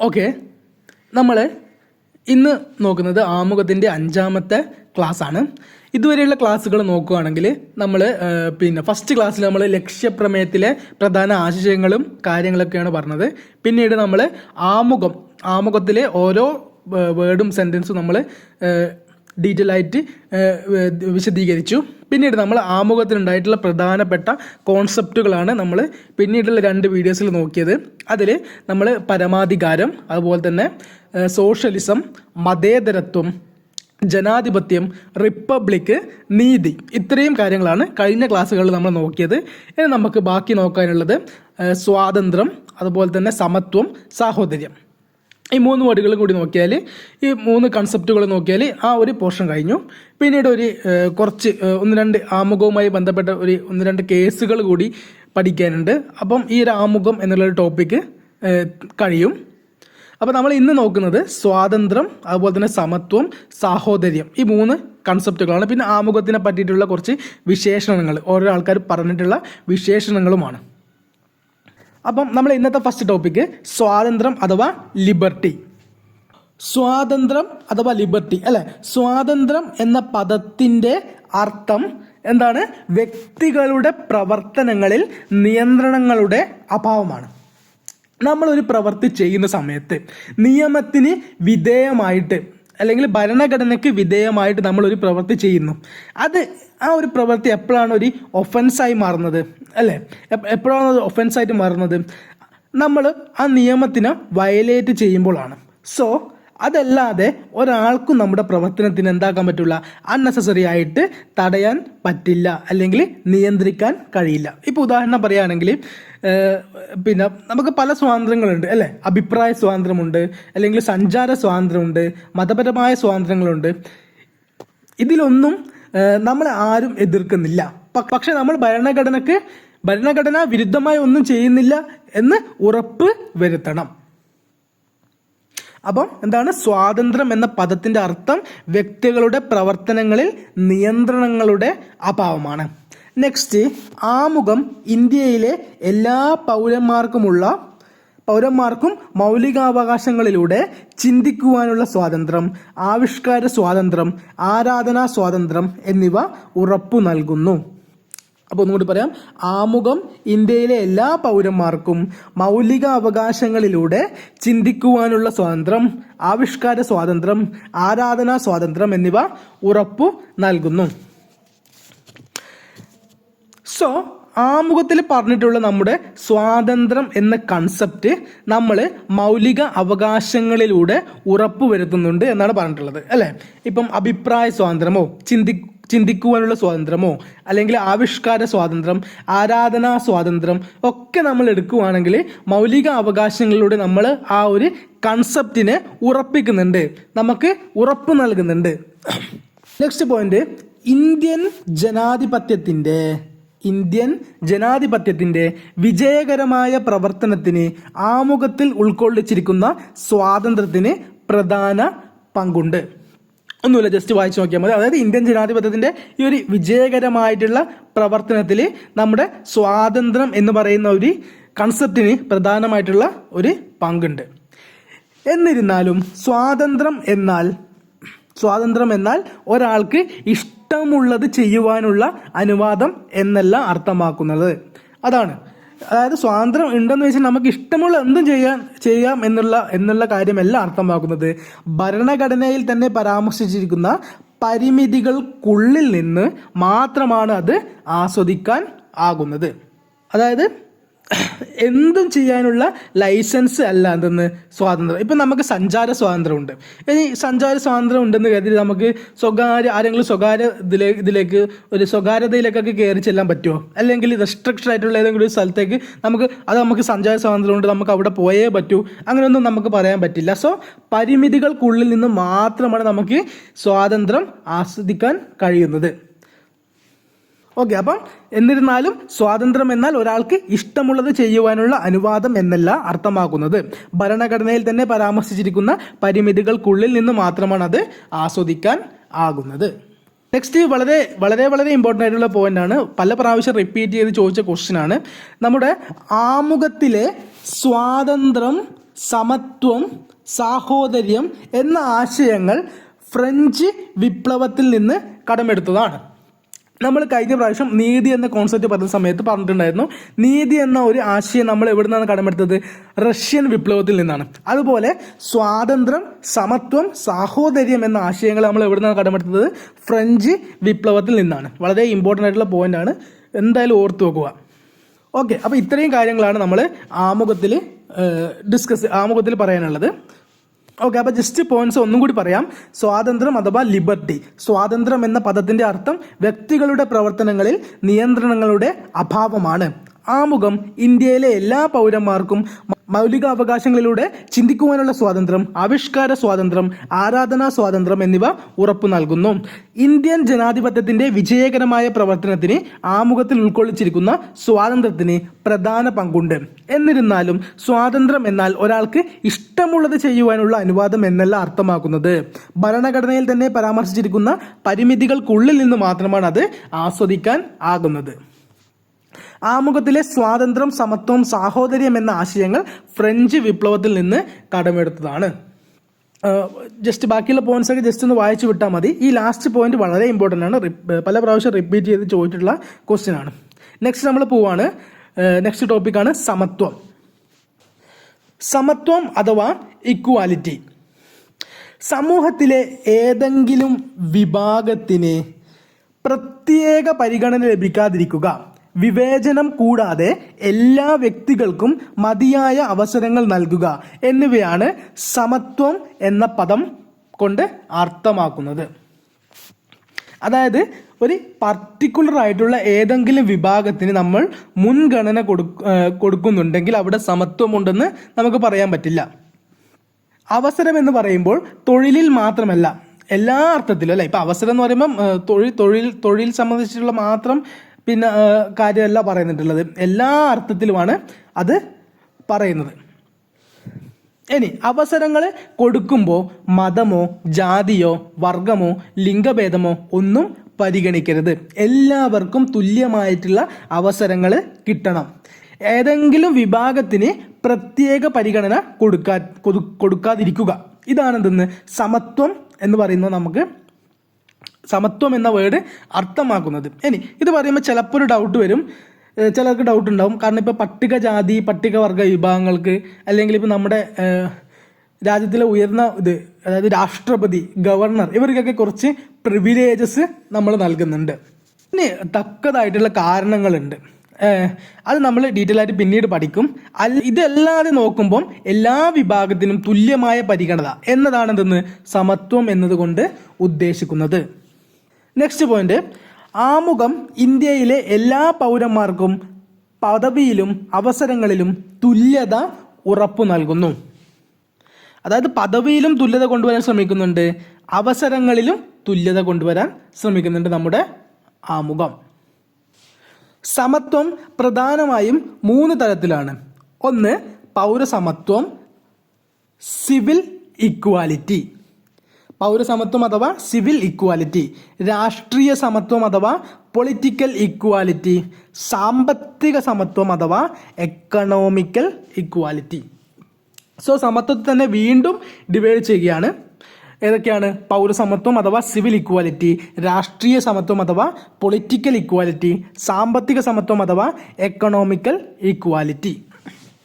Okay, നമ്മൾ ഇന്ന് നോക്കുന്നത് ആമുഖത്തിൻ്റെ 5ാമത്തെ ക്ലാസ്സാണ്. ഇതുവരെയുള്ള ക്ലാസ്സുകൾ നോക്കുകയാണെങ്കിൽ നമ്മൾ ഫസ്റ്റ് ക്ലാസ്സിൽ നമ്മൾ ലക്ഷ്യപ്രമേയത്തിലെ പ്രധാന ആശയങ്ങളും കാര്യങ്ങളൊക്കെയാണ് പറഞ്ഞത്. പിന്നീട് നമ്മൾ ആമുഖത്തിലെ ഓരോ വേർഡും സെൻറ്റൻസും നമ്മൾ ഡീറ്റെയിൽ ആയിട്ട് വിശദീകരിച്ചു. പിന്നീട് നമ്മൾ ആമുഖത്തിനുണ്ടായിട്ടുള്ള പ്രധാനപ്പെട്ട കോൺസെപ്റ്റുകളാണ് നമ്മൾ പിന്നീടുള്ള 2 വീഡിയോസിൽ നോക്കിയത്. അതിൽ നമ്മൾ പരമാധികാരം, അതുപോലെ തന്നെ സോഷ്യലിസം, മതേതരത്വം, ജനാധിപത്യം, റിപ്പബ്ലിക്, നീതി, ഇത്രയും കാര്യങ്ങളാണ് കഴിഞ്ഞ ക്ലാസ്സുകളിൽ നമ്മൾ നോക്കിയത്. ഇനി നമുക്ക് ബാക്കി നോക്കാനുള്ളത് സ്വാതന്ത്ര്യം, അതുപോലെ തന്നെ സമത്വം, സാഹോദര്യം. ഈ 3 വേർഡുകൾ കൂടി നോക്കിയാൽ, ഈ 3 കൺസെപ്റ്റുകൾ നോക്കിയാൽ ആ ഒരു പോർഷൻ കഴിഞ്ഞു. പിന്നീട് കുറച്ച് 1-2 ആമുഖവുമായി ബന്ധപ്പെട്ട 1-2 കേസുകൾ കൂടി പഠിക്കാനുണ്ട്. അപ്പം ഈ ഒരു ആമുഖം എന്നുള്ളൊരു ടോപ്പിക്ക് കഴിയും. അപ്പോൾ നമ്മൾ ഇന്ന് നോക്കുന്നത് സ്വാതന്ത്ര്യം, അതുപോലെ തന്നെ സമത്വം, സാഹോദര്യം, ഈ 3 കൺസെപ്റ്റുകളാണ്. പിന്നെ ആമുഖത്തിനെ പറ്റിയിട്ടുള്ള കുറച്ച് വിശേഷണങ്ങൾ, ഓരോ ആൾക്കാർ പറഞ്ഞിട്ടുള്ള വിശേഷണങ്ങളുമാണ്. അപ്പം നമ്മൾ ഇന്നത്തെ ഫസ്റ്റ് ടോപ്പിക്ക് സ്വാതന്ത്ര്യം അഥവാ ലിബർട്ടി. സ്വാതന്ത്ര്യം അഥവാ ലിബർട്ടി അല്ലെ, സ്വാതന്ത്ര്യം എന്ന പദത്തിൻ്റെ അർത്ഥം എന്താണ്? വ്യക്തികളുടെ പ്രവർത്തനങ്ങളിൽ നിയന്ത്രണങ്ങളുടെ അഭാവമാണ്. നമ്മളൊരു പ്രവൃത്തി ചെയ്യുന്ന സമയത്ത് നിയമത്തിന് വിധേയമായിട്ട് അല്ലെങ്കിൽ ഭരണഘടനയ്ക്ക് വിധേയമായിട്ട് നമ്മളൊരു പ്രവൃത്തി ചെയ്യുന്നു. ആ ഒരു പ്രവൃത്തി എപ്പോഴാണ് ഒരു ഒഫൻസായി മാറുന്നത് അല്ലേ? എപ്പോഴാണ് അത് ഒഫൻസായിട്ട് മാറുന്നത്? നമ്മൾ ആ നിയമത്തിനെ വയലേറ്റ് ചെയ്യുമ്പോഴാണ്. സോ അതല്ലാതെ ഒരാൾക്കും നമ്മുടെ പ്രവർത്തനത്തിന് എന്താക്കാൻ പറ്റില്ല, അൺനെസസറി ആയിട്ട് തടയാൻ പറ്റില്ല, അല്ലെങ്കിൽ നിയന്ത്രിക്കാൻ കഴിയില്ല. ഇപ്പോൾ ഉദാഹരണം പറയുകയാണെങ്കിൽ നമുക്ക് പല സ്വാതന്ത്ര്യങ്ങളുണ്ട് അല്ലേ? അഭിപ്രായ സ്വാതന്ത്ര്യമുണ്ട്, അല്ലെങ്കിൽ സഞ്ചാര സ്വാതന്ത്ര്യമുണ്ട്, മതപരമായ സ്വാതന്ത്ര്യങ്ങളുണ്ട്. ഇതിലൊന്നും നമ്മൾ ആരും എതിർക്കുന്നില്ല. പക്ഷെ നമ്മൾ ഭരണഘടനാ വിരുദ്ധമായി ഒന്നും ചെയ്യുന്നില്ല എന്ന് ഉറപ്പ് വരുത്തണം. അപ്പം എന്താണ് സ്വാതന്ത്ര്യം എന്ന പദത്തിൻ്റെ അർത്ഥം? വ്യക്തികളുടെ പ്രവർത്തനങ്ങളിൽ നിയന്ത്രണങ്ങളുടെ അഭാവമാണ്. നെക്സ്റ്റ്, ആമുഖം ഇന്ത്യയിലെ എല്ലാ പൗരന്മാർക്കും മൗലികാവകാശങ്ങളിലൂടെ ചിന്തിക്കുവാനുള്ള സ്വാതന്ത്ര്യം, ആവിഷ്കാര സ്വാതന്ത്ര്യം, ആരാധനാ സ്വാതന്ത്ര്യം എന്നിവ ഉറപ്പു നൽകുന്നു. അപ്പോൾ ഒന്നുകൂടി പറയാം. ആമുഖം ഇന്ത്യയിലെ എല്ലാ പൗരന്മാർക്കും മൗലിക അവകാശങ്ങളിലൂടെ ചിന്തിക്കുവാനുള്ള സ്വാതന്ത്ര്യം, ആവിഷ്കാര സ്വാതന്ത്ര്യം, ആരാധനാ സ്വാതന്ത്ര്യം എന്നിവ ഉറപ്പു നൽകുന്നു. സോ ആമുഖത്തിൽ പറഞ്ഞിട്ടുള്ള നമ്മുടെ സ്വാതന്ത്ര്യം എന്ന കൺസെപ്റ്റ് നമ്മൾ മൗലിക അവകാശങ്ങളിലൂടെ ഉറപ്പു വരുത്തുന്നുണ്ട് എന്നാണ് പറഞ്ഞിട്ടുള്ളത് അല്ലേ? ഇപ്പം അഭിപ്രായ സ്വാതന്ത്ര്യമോ, ചിന്തിക്കുവാനുള്ള സ്വാതന്ത്ര്യമോ, അല്ലെങ്കിൽ ആവിഷ്കാര സ്വാതന്ത്ര്യം, ആരാധനാ സ്വാതന്ത്ര്യം ഒക്കെ നമ്മൾ എടുക്കുവാണെങ്കിൽ മൗലിക അവകാശങ്ങളിലൂടെ നമ്മൾ ആ ഒരു കൺസെപ്റ്റിനെ ഉറപ്പിക്കുന്നുണ്ട്, നമുക്ക് ഉറപ്പ് നൽകുന്നുണ്ട്. നെക്സ്റ്റ് പോയിന്റ്, ഇന്ത്യൻ ജനാധിപത്യത്തിൻ്റെ വിജയകരമായ പ്രവർത്തനത്തിന് ആമുഖത്തിൽ ഉൾക്കൊള്ളിച്ചിരിക്കുന്ന സ്വാതന്ത്ര്യത്തിന് പ്രധാന പങ്കുണ്ട്. ഒന്നുമില്ല, ജസ്റ്റ് വായിച്ചു നോക്കിയാൽ മതി. അതായത് ഇന്ത്യൻ ജനാധിപത്യത്തിൻ്റെ ഈ ഒരു വിജയകരമായിട്ടുള്ള പ്രവർത്തനത്തിൽ നമ്മുടെ സ്വാതന്ത്ര്യം എന്ന് പറയുന്ന ഒരു കൺസെപ്റ്റിന് പ്രധാനമായിട്ടുള്ള ഒരു പങ്കുണ്ട്. എന്നിരുന്നാലും സ്വാതന്ത്ര്യം എന്നാൽ ഒരാൾക്ക് ഇഷ്ടമുള്ളത് ചെയ്യുവാനുള്ള അനുവാദം എന്നല്ല അർത്ഥമാക്കുന്നത്. അതായത് സ്വാതന്ത്ര്യം ഉണ്ടെന്ന് വെച്ചാൽ നമുക്ക് ഇഷ്ടമുള്ള എന്തും ചെയ്യാം എന്നുള്ള കാര്യമല്ല അർത്ഥമാക്കുന്നത്. ഭരണഘടനയിൽ തന്നെ പരാമർശിച്ചിരിക്കുന്ന പരിമിതികൾക്കുള്ളിൽ നിന്ന് മാത്രമാണ് അത് ആസ്വദിക്കാൻ ആകുന്നത്. അതായത് എന്തും ചെയ്യാനുള്ള ലൈസൻസ് അല്ല എന്തെന്ന് സ്വാതന്ത്ര്യം. ഇപ്പം നമുക്ക് സഞ്ചാര സ്വാതന്ത്ര്യമുണ്ട്. ഇനി സഞ്ചാര സ്വാതന്ത്ര്യം ഉണ്ടെന്ന് കരുതി നമുക്ക് ആരെങ്കിലും ഇതിലേക്ക് ഒരു സ്വകാര്യതയിലേക്കൊക്കെ കയറി ചെല്ലാൻ പറ്റുമോ? അല്ലെങ്കിൽ റെസ്ട്രിക്ഷൻ ആയിട്ടുള്ള ഏതെങ്കിലും ഒരു സ്ഥലത്തേക്ക് നമുക്ക് സഞ്ചാര സ്വാതന്ത്ര്യമുണ്ട്, നമുക്ക് അവിടെ പോയേ പറ്റൂ, അങ്ങനെയൊന്നും നമുക്ക് പറയാൻ പറ്റില്ല. സോ പരിമിതികൾക്കുള്ളിൽ നിന്ന് മാത്രമാണ് നമുക്ക് സ്വാതന്ത്ര്യം ആസ്വദിക്കാൻ കഴിയുന്നത്. ഓക്കെ, അപ്പം എന്നിരുന്നാലും സ്വാതന്ത്ര്യം എന്നാൽ ഒരാൾക്ക് ഇഷ്ടമുള്ളത് ചെയ്യുവാനുള്ള അനുവാദം എന്നല്ല അർത്ഥമാക്കുന്നത്. ഭരണഘടനയിൽ തന്നെ പരാമർശിച്ചിരിക്കുന്ന പരിമിതികൾക്കുള്ളിൽ നിന്ന് മാത്രമാണ് അത് ആസ്വദിക്കാൻ ആകുന്നത്. നെക്സ്റ്റ് വളരെ വളരെ വളരെ ഇമ്പോർട്ടൻ്റ് ആയിട്ടുള്ള പോയിന്റ് ആണ്, പല പ്രാവശ്യം റിപ്പീറ്റ് ചെയ്ത് ചോദിച്ച ക്വസ്റ്റ്യൻ ആണ്. നമ്മുടെ ആമുഖത്തിലെ സ്വാതന്ത്ര്യം സമത്വം, സാഹോദര്യം എന്ന ആശയങ്ങൾ ഫ്രഞ്ച് വിപ്ലവത്തിൽ നിന്ന് കടമെടുത്തതാണ്. നമ്മൾ കഴിഞ്ഞ പ്രാവശ്യം നീതി എന്ന കോൺസെപ്റ്റ് പറഞ്ഞ സമയത്ത് പറഞ്ഞിട്ടുണ്ടായിരുന്നു, നീതി എന്ന ഒരു ആശയം നമ്മൾ എവിടെ നിന്നാണ് കടമെടുത്തത്? റഷ്യൻ വിപ്ലവത്തിൽ നിന്നാണ്. അതുപോലെ സ്വാതന്ത്ര്യം, സമത്വം, സാഹോദര്യം എന്ന ആശയങ്ങൾ നമ്മൾ എവിടെ നിന്നാണ് കടമെടുത്തത്? ഫ്രഞ്ച് വിപ്ലവത്തിൽ നിന്നാണ്. വളരെ ഇമ്പോർട്ടൻ്റ് ആയിട്ടുള്ള പോയിന്റാണ്, എന്തായാലും ഓർത്ത് വെക്കുക. ഓക്കെ, അപ്പോൾ ഇത്രയും കാര്യങ്ങളാണ് നമ്മൾ ആമുഖത്തിൽ പറയാനുള്ളത്. ഓക്കെ, അപ്പോൾ ജസ്റ്റ് പോയിന്റ്സ് ഒന്നും കൂടി പറയാം. സ്വാതന്ത്ര്യം അഥവാ ലിബർട്ടി. സ്വാതന്ത്ര്യം എന്ന പദത്തിന്റെ അർത്ഥം വ്യക്തികളുടെ പ്രവർത്തനങ്ങളിൽ നിയന്ത്രണങ്ങളുടെ അഭാവമാണ്. ആമുഖം ഇന്ത്യയിലെ എല്ലാ പൗരന്മാർക്കും മൗലികാവകാശങ്ങളിലൂടെ ചിന്തിക്കുവാനുള്ള സ്വാതന്ത്ര്യം, ആവിഷ്കാര സ്വാതന്ത്ര്യം, ആരാധനാ സ്വാതന്ത്ര്യം എന്നിവ ഉറപ്പു നൽകുന്നു. ഇന്ത്യൻ ജനാധിപത്യത്തിന്റെ വിജയകരമായ പ്രവർത്തനത്തിന് ആമുഖത്തിൽ ഉൾക്കൊള്ളിച്ചിരിക്കുന്ന സ്വാതന്ത്ര്യത്തിന് പ്രധാന പങ്കുണ്ട്. എന്നിരുന്നാലും സ്വാതന്ത്ര്യം എന്നാൽ ഒരാൾക്ക് ഇഷ്ടമുള്ളത് ചെയ്യുവാനുള്ള അനുവാദം എന്നല്ല അർത്ഥമാക്കുന്നത്. ഭരണഘടനയിൽ തന്നെ പരാമർശിച്ചിരിക്കുന്ന പരിമിതികൾക്കുള്ളിൽ നിന്ന് മാത്രമാണ് അത് ആസ്വദിക്കാൻ ആകുന്നത്. ആമുഖത്തിലെ സ്വാതന്ത്ര്യം, സമത്വം, സാഹോദര്യം എന്ന ആശയങ്ങൾ ഫ്രഞ്ച് വിപ്ലവത്തിൽ നിന്ന് കടമെടുത്തതാണ്. ജസ്റ്റ് ബാക്കിയുള്ള പോയിന്റ്സ് ഒക്കെ ജസ്റ്റ് ഒന്ന് വായിച്ചു വിട്ടാൽ മതി. ഈ ലാസ്റ്റ് പോയിന്റ് വളരെ ഇമ്പോർട്ടൻ്റ് ആണ്, പല പ്രാവശ്യം റിപ്പീറ്റ് ചെയ്ത് ചോദിച്ചിട്ടുള്ള ക്വസ്റ്റ്യൻ ആണ്. നെക്സ്റ്റ് നമ്മൾ പോവാണ്. നെക്സ്റ്റ് ടോപ്പിക്കാണ് സമത്വം. സമത്വം അഥവാ ഇക്വാലിറ്റി. സമൂഹത്തിലെ ഏതെങ്കിലും വിഭാഗത്തിന് പ്രത്യേക പരിഗണന ലഭിക്കാതിരിക്കുക, വിവേചനം കൂടാതെ എല്ലാ വ്യക്തികൾക്കും മതിയായ അവസരങ്ങൾ നൽകുക എന്നിവയാണ് സമത്വം എന്ന പദം കൊണ്ട് അർത്ഥമാക്കുന്നത്. അതായത് ഒരു പർട്ടിക്കുലർ ആയിട്ടുള്ള ഏതെങ്കിലും വിഭാഗത്തിന് നമ്മൾ മുൻഗണന കൊടുക്കുന്നുണ്ടെങ്കിൽ അവിടെ സമത്വമുണ്ടെന്ന് നമുക്ക് പറയാൻ പറ്റില്ല. അവസരം എന്ന് പറയുമ്പോൾ തൊഴിലിൽ മാത്രമല്ല, എല്ലാ അർത്ഥത്തിലും അല്ലേ. ഇപ്പം അവസരം എന്ന് പറയുമ്പം തൊഴിൽ സംബന്ധിച്ചിട്ടുള്ള മാത്രം പിന്നെ കാര്യമല്ല പറയുന്നിട്ടുള്ളത്, എല്ലാ അർത്ഥത്തിലുമാണ് അത് പറയുന്നത്. ഇനി അവസരങ്ങൾ കൊടുക്കുമ്പോൾ മതമോ ജാതിയോ വർഗമോ ലിംഗഭേദമോ ഒന്നും പരിഗണിക്കരുത്. എല്ലാവർക്കും തുല്യമായിട്ടുള്ള അവസരങ്ങൾ കിട്ടണം. ഏതെങ്കിലും വിഭാഗത്തിന് പ്രത്യേക പരിഗണന കൊടുക്കാതിരിക്കുക. ഇതാണ് എന്തെന്ന് സമത്വം എന്ന് പറയുന്നത്. നമുക്ക് സമത്വം എന്ന വേർഡ് അർത്ഥമാക്കുന്നത്. ഇനി ഇത് പറയുമ്പോൾ ചിലപ്പോൾ ഒരു ഡൗട്ട് വരും, ചിലർക്ക് ഡൗട്ട് ഉണ്ടാവും. കാരണം ഇപ്പോൾ പട്ടികജാതി പട്ടികവർഗ വിഭാഗങ്ങൾക്ക്, അല്ലെങ്കിൽ ഇപ്പോൾ നമ്മുടെ രാജ്യത്തിലെ ഉയർന്ന അതായത് രാഷ്ട്രപതി, ഗവർണർ, ഇവർക്കൊക്കെ കുറച്ച് പ്രിവിലേജസ് നമ്മൾ നൽകുന്നുണ്ട്. ഇനി തക്കതായിട്ടുള്ള കാരണങ്ങളുണ്ട്, അത് നമ്മൾ ഡീറ്റെയിൽ ആയിട്ട് പിന്നീട് പഠിക്കും. ഇതല്ലാതെ നോക്കുമ്പം എല്ലാ വിഭാഗത്തിനും തുല്യമായ പരിഗണന എന്നതാണ് എന്തെന്ന് സമത്വം എന്നതുകൊണ്ട് ഉദ്ദേശിക്കുന്നത്. നെക്സ്റ്റ് പോയിന്റ്, ആമുഖം ഇന്ത്യയിലെ എല്ലാ പൗരന്മാർക്കും പദവിയിലും അവസരങ്ങളിലും തുല്യത ഉറപ്പു നൽകുന്നു. അതായത് പദവിയിലും തുല്യത കൊണ്ടുവരാൻ ശ്രമിക്കുന്നുണ്ട്, അവസരങ്ങളിലും തുല്യത കൊണ്ടുവരാൻ ശ്രമിക്കുന്നുണ്ട് നമ്മുടെ ആമുഖം. സമത്വം പ്രധാനമായും 3 തരത്തിലാണ്. ഒന്ന് പൗരസമത്വം, സിവിൽ ഇക്വാലിറ്റി. പൗരസമത്വം അഥവാ സിവിൽ ഇക്വാലിറ്റി, രാഷ്ട്രീയ സമത്വം അഥവാ പൊളിറ്റിക്കൽ ഇക്വാലിറ്റി, സാമ്പത്തിക സമത്വം അഥവാ എക്കണോമിക്കൽ ഇക്വാലിറ്റി. സോ സമത്വത്തെ തന്നെ വീണ്ടും ഡിവൈഡ് ചെയ്യുകയാണ്. ഏതൊക്കെയാണ്? പൗരസമത്വം അഥവാ സിവിൽ ഇക്വാലിറ്റി, രാഷ്ട്രീയ സമത്വം അഥവാ പൊളിറ്റിക്കൽ ഇക്വാലിറ്റി, സാമ്പത്തിക സമത്വം അഥവാ എക്കണോമിക്കൽ ഇക്വാലിറ്റി.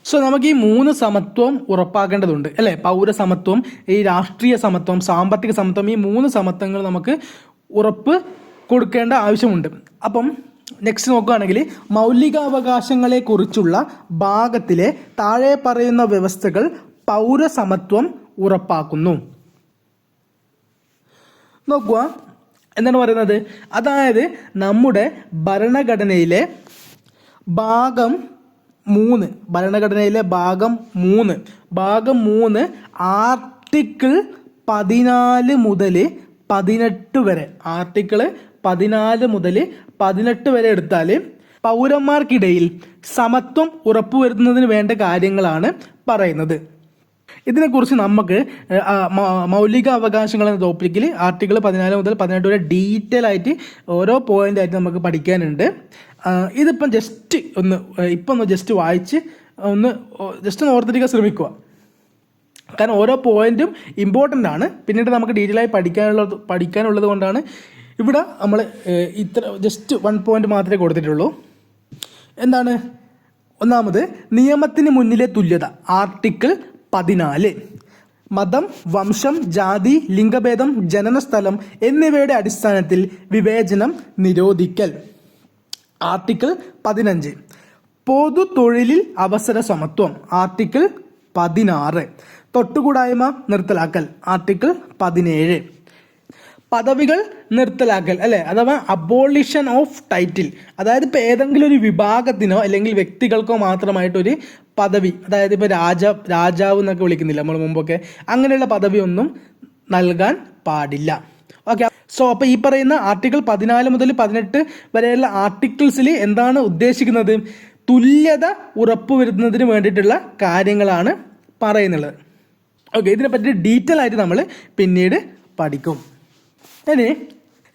സോ നമുക്ക് ഈ 3 സമത്വം ഉറപ്പാക്കേണ്ടതുണ്ട് അല്ലേ? പൗരസമത്വം, ഈ രാഷ്ട്രീയ സമത്വം, സാമ്പത്തിക സമത്വം, ഈ 3 സമത്വങ്ങൾ നമുക്ക് ഉറപ്പ് കൊടുക്കേണ്ട ആവശ്യമുണ്ട്. അപ്പം നെക്സ്റ്റ് നോക്കുകയാണെങ്കിൽ മൗലികാവകാശങ്ങളെ കുറിച്ചുള്ള ഭാഗത്തിലെ താഴെ പറയുന്ന വ്യവസ്ഥകൾ പൗരസമത്വം ഉറപ്പാക്കുന്നു. നോക്കുക, എന്താണ് പറയുന്നത്? അതായത് നമ്മുടെ ഭരണഘടനയിലെ ഭാഗം 3, ഭരണഘടനയിലെ ഭാഗം 3 ആർട്ടിക്കിൾ 14 മുതൽ 18 വരെ, ആർട്ടിക്കിൾ 14 മുതൽ 18 വരെ എടുത്താൽ പൗരന്മാർക്കിടയിൽ സമത്വം ഉറപ്പുവരുത്തുന്നതിന് വേണ്ട കാര്യങ്ങളാണ് പറയുന്നത്. ഇതിനെക്കുറിച്ച് നമുക്ക് മൗലിക അവകാശങ്ങൾ എന്ന ടോപ്പിക്കിൽ ആർട്ടിക്കിൾ 14 മുതൽ 18 വരെ ഡീറ്റെയിൽ ആയിട്ട് ഓരോ പോയിന്റ് ആയിട്ട് നമുക്ക് പഠിക്കാനുണ്ട്. ഇതിപ്പം ജസ്റ്റ് ഒന്ന് ജസ്റ്റ് വായിച്ച് ഒന്ന് ഓർത്തിരിക്കാൻ ശ്രമിക്കുക. കാരണം ഓരോ പോയിന്റും ഇമ്പോർട്ടൻ്റ് ആണ്, പിന്നീട് നമുക്ക് ഡീറ്റെയിൽ ആയി പഠിക്കാനുള്ളത് കൊണ്ടാണ് ഇവിടെ നമ്മൾ ഇത്ര ജസ്റ്റ് 1 പോയിന്റ് മാത്രമേ കൊടുത്തിട്ടുള്ളൂ. എന്താണ്? ഒന്നാമത് നിയമത്തിന് മുന്നിലെ തുല്യത, ആർട്ടിക്കിൾ 14. മതം, വംശം, ജാതി, ലിംഗഭേദം, ജനനസ്ഥലം എന്നിവയുടെ അടിസ്ഥാനത്തിൽ വിവേചനം നിരോധിക്കൽ, ആർട്ടിക്കിൾ 15. പൊതു തൊഴിലിൽ അവസര സമത്വം, ആർട്ടിക്കിൾ 16. തൊട്ടുകൂടായ്മ നിർത്തലാക്കൽ, ആർട്ടിക്കിൾ 17. പദവികൾ നിർത്തലാക്കൽ അല്ലെ, അഥവാ അബോളിഷൻ ഓഫ് ടൈറ്റിൽ. അതായത് ഇപ്പോൾ ഏതെങ്കിലും ഒരു വിഭാഗത്തിനോ അല്ലെങ്കിൽ വ്യക്തികൾക്കോ മാത്രമായിട്ടൊരു പദവി, അതായത് ഇപ്പോൾ രാജാവ് എന്നൊക്കെ വിളിക്കുന്നില്ല നമ്മൾ മുമ്പൊക്കെ, അങ്ങനെയുള്ള പദവി ഒന്നും നൽകാൻ പാടില്ല. ഓക്കെ, സോ അപ്പോൾ ഈ പറയുന്ന ആർട്ടിക്കിൾ 14 മുതൽ 18 വരെയുള്ള ആർട്ടിക്കിൾസിൽ എന്താണ് ഉദ്ദേശിക്കുന്നത്? തുല്യത ഉറപ്പുവരുത്തുന്നതിന് വേണ്ടിയിട്ടുള്ള കാര്യങ്ങളാണ് പറയുന്നത്. ഓക്കെ, ഇതിനെപ്പറ്റി ഡീറ്റെയിൽ ആയിട്ട് നമ്മൾ പിന്നീട് പഠിക്കും. ഇനി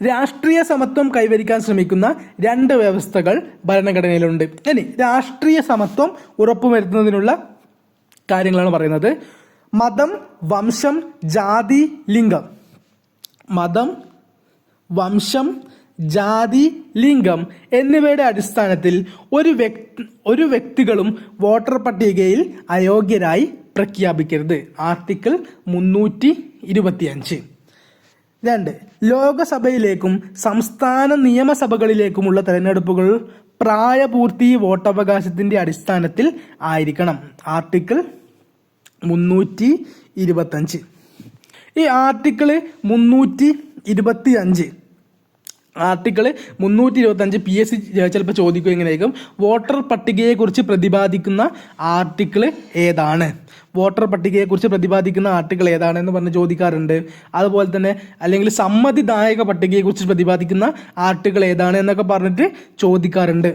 രാഷ്ട്രീയ സമത്വം കൈവരിക്കാൻ ശ്രമിക്കുന്ന 2 വ്യവസ്ഥകൾ ഭരണഘടനയിലുണ്ട്. ഇനി രാഷ്ട്രീയ സമത്വം ഉറപ്പുവരുത്തുന്നതിനുള്ള കാര്യങ്ങളാണ് പറയുന്നത്. മതം, വംശം, ജാതി, ലിംഗം. മതം, വംശം, ജാതി, ലിംഗം എന്നിവയുടെ അടിസ്ഥാനത്തിൽ ഒരു വ്യക്തികളും വോട്ടർ പട്ടികയിൽ അയോഗ്യരായി പ്രഖ്യാപിക്കരുത്, ആർട്ടിക്കിൾ 325. 2. ലോകസഭയിലേക്കും സംസ്ഥാന നിയമസഭകളിലേക്കുമുള്ള തെരഞ്ഞെടുപ്പുകൾ പ്രായപൂർത്തി വോട്ടവകാശത്തിന്റെ അടിസ്ഥാനത്തിൽ ആയിരിക്കണം, ആർട്ടിക്കിൾ 325. ഈ ആർട്ടിക്കിൾ 325 PSC ചിലപ്പോൾ ചോദിക്കും എങ്ങനെയായിരിക്കും, വോട്ടർ പട്ടികയെക്കുറിച്ച് പ്രതിപാദിക്കുന്ന ആർട്ടിക്കിൾ ഏതാണ്, വോട്ടർ പട്ടികയെക്കുറിച്ച് പ്രതിപാദിക്കുന്ന ആർട്ടിക്കിൾ ഏതാണെന്ന് പറഞ്ഞ് ചോദിക്കാറുണ്ട്. അതുപോലെ തന്നെ അല്ലെങ്കിൽ സമ്മതിദായക പട്ടികയെക്കുറിച്ച് പ്രതിപാദിക്കുന്ന ആർട്ടിക്കിൾ ഏതാണ് എന്നൊക്കെ പറഞ്ഞിട്ട് ചോദിക്കാറുണ്ട്.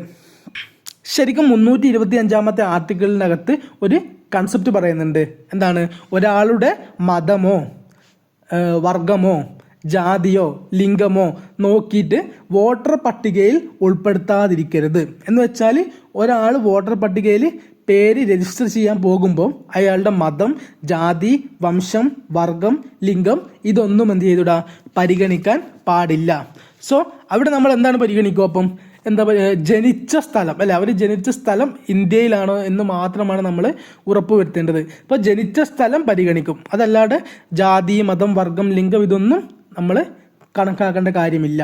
ശരിക്കും 325 ആർട്ടിക്കിളിനകത്ത് ഒരു കൺസെപ്റ്റ് പറയുന്നുണ്ട്. എന്താണ്? ഒരാളുടെ മതമോ വർഗമോ ജാതിയോ ലിംഗമോ നോക്കിയിട്ട് വോട്ടർ പട്ടികയിൽ ഉൾപ്പെടുത്താതിരിക്കരുത്. എന്ന് വെച്ചാൽ ഒരാൾ വോട്ടർ പട്ടികയിൽ പേര് രജിസ്റ്റർ ചെയ്യാൻ പോകുമ്പോൾ അയാളുടെ മതം, ജാതി, വംശം, വർഗം, ലിംഗം ഇതൊന്നും എന്ത് ചെയ്തിടാ, പരിഗണിക്കാൻ പാടില്ല. സോ അവിടെ നമ്മൾ എന്താണ് പരിഗണിക്കുക? അപ്പം എന്താ ജനിച്ച സ്ഥലം അല്ലെ, അവർ ജനിച്ച സ്ഥലം ഇന്ത്യയിലാണോ എന്ന് മാത്രമാണ് നമ്മൾ ഉറപ്പുവരുത്തേണ്ടത്. ഇപ്പോൾ ജനിച്ച സ്ഥലം പരിഗണിക്കും, അതല്ലാതെ ജാതി, മതം, വർഗം, ലിംഗം ഇതൊന്നും നമ്മൾ കണക്കാക്കേണ്ട കാര്യമില്ല.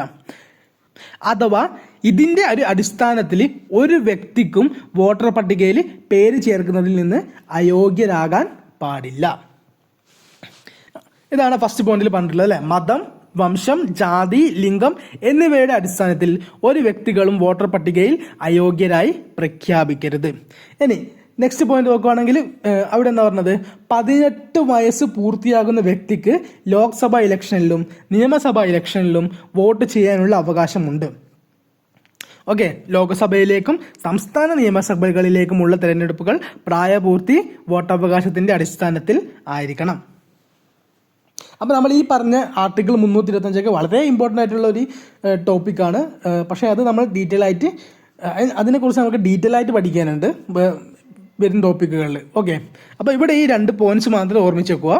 അഥവാ ഇതിൻ്റെ ഒരു അടിസ്ഥാനത്തിൽ ഒരു വ്യക്തിക്കും വോട്ടർ പട്ടികയിൽ പേര് ചേർക്കുന്നതിൽ നിന്ന് അയോഗ്യരാകാൻ പാടില്ല. ഇതാണ് ഫസ്റ്റ് പോയിന്റിൽ പറഞ്ഞിട്ടുള്ളത് അല്ലേ. മതം, വംശം, ജാതി, ലിംഗം എന്നിവയുടെ അടിസ്ഥാനത്തിൽ ഒരു വ്യക്തികളും വോട്ടർ പട്ടികയിൽ അയോഗ്യരായി പ്രഖ്യാപിക്കരുത്. ഇനി നെക്സ്റ്റ് പോയിന്റ് നോക്കുകയാണെങ്കിൽ അവിടെ എന്താ പറഞ്ഞത്, 18 വയസ്സ് പൂർത്തിയാകുന്ന വ്യക്തിക്ക് ലോക്സഭാ ഇലക്ഷനിലും നിയമസഭാ ഇലക്ഷനിലും വോട്ട് ചെയ്യാനുള്ള അവകാശമുണ്ട്. ഓക്കെ, ലോക്സഭയിലേക്കും സംസ്ഥാന നിയമസഭകളിലേക്കുമുള്ള തെരഞ്ഞെടുപ്പുകൾ പ്രായപൂർത്തി വോട്ടവകാശത്തിന്റെ അടിസ്ഥാനത്തിൽ ആയിരിക്കണം. അപ്പോൾ നമ്മൾ ഈ പറഞ്ഞ ആർട്ടിക്കിൾ 325 വളരെ ഇമ്പോർട്ടൻ്റ് ആയിട്ടുള്ള ഒരു ടോപ്പിക്കാണ്. പക്ഷേ അത് നമ്മൾ ഡീറ്റെയിൽ ആയിട്ട് അതിനെക്കുറിച്ച് നമുക്ക് ഡീറ്റെയിൽ ആയിട്ട് പഠിക്കാനുണ്ട് വരും ടോപ്പിക്കുകളിൽ. ഓക്കെ, അപ്പോൾ ഇവിടെ ഈ 2 പോയിന്റ്സ് മാത്രം ഓർമ്മിച്ച് വെക്കുക.